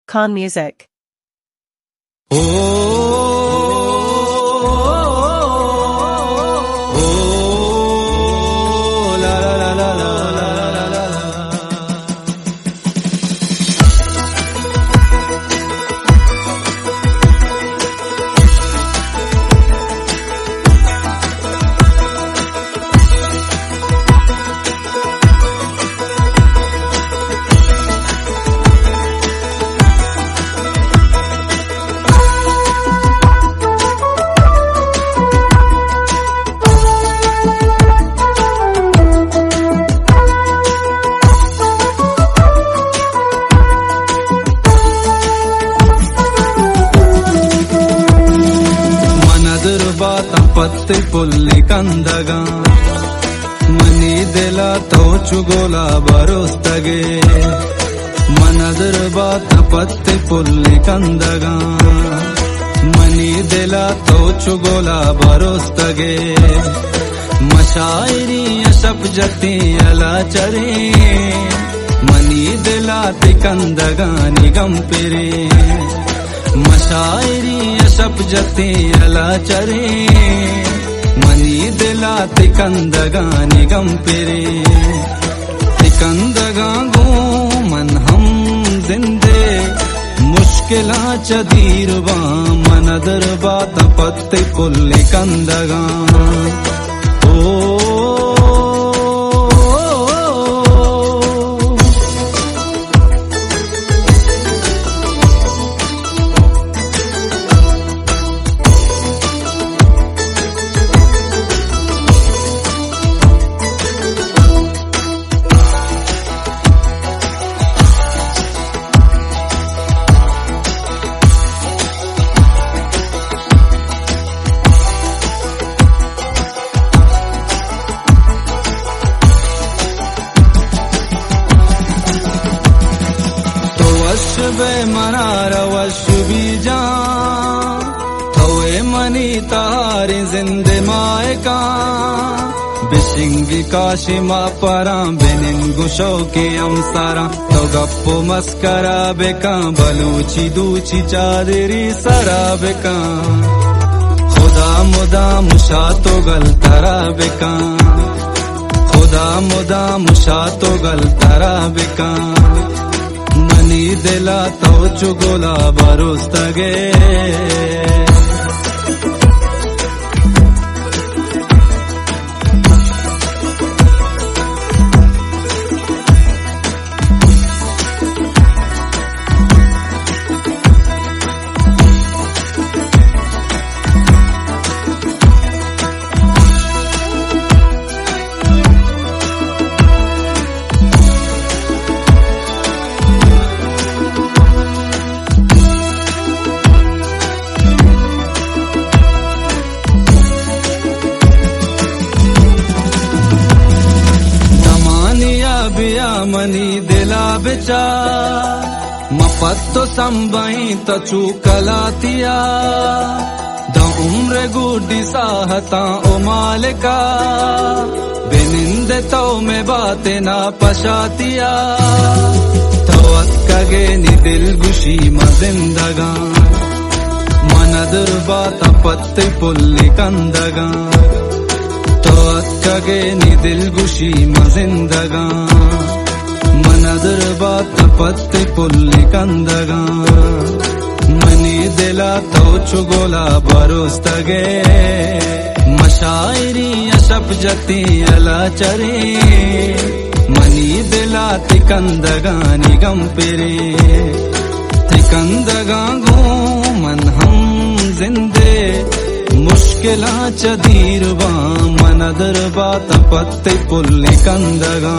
Khan Music. ಪತ್ತೆ Polly ಕಂದಗ ಮನಿ ದೆಲ ತೋಚುಗೋಲ ಬರೋಸ್ತಗೆ ಮನದರ ಬಾತ ಪತ್ತೆ Polly ಕಂದಗ ಮನಿ ದೆಲ ತೋಚುಗೋಲ ಬರೋಸ್ತಗೆ ಮಶಾಯಿರಿ ಅಶಪ್ ಜತಿ ಅಲ ಚರೆ ಮನಿ ದೆಲ ತಿ ಕಂದಗ ನಿಗಂಪಿರೆ मशायरी अशप जते अला चरे मनी दिला तिकंदगा निगम पेरे तिकंदगा गो मन हम जिंदे मुश्किला चदीरवा मनदर बात पत्ते पुल्ले कंदगा बे मनार वश बीजा थोए मनी तारे जिंदे माए का बिशिंगी काशिमा परा बेनिन गुशो के अमसारा तो गप्पो मस्करा बेका बलूची दूची चादरी सरा बेका खुदा मुदा मुशा तो गल तरा बेका खुदा मुदा मुशा तो गल तरा बेका मनी दिला तोचुगोला बरोस्तगे बिया मनी दिला बिचा मपत्तो संबई तचू कलातिया द उम्र गुडी साहता ओ मालिका बिनिंदे तो में बातें ना पशातिया तो अक्कगे नि दिल गुशी म जिंदगा मनदर बात पत्ते पुल्ली कंदगा तो अक्कगे नि दिल गुशी म जिंदगा मनदर बात पत्ते पुल्ली कंदगा मनी दिला तोचुगोला बरोस्तगे मशायरी अशप जती अला चरे मनी दिला तिकंदगा निगम पेरे तिकंदगा गो मन हम जिंदे मुश्किला चदीरवा मनदर बात पत्ते पुल्ली कंदगा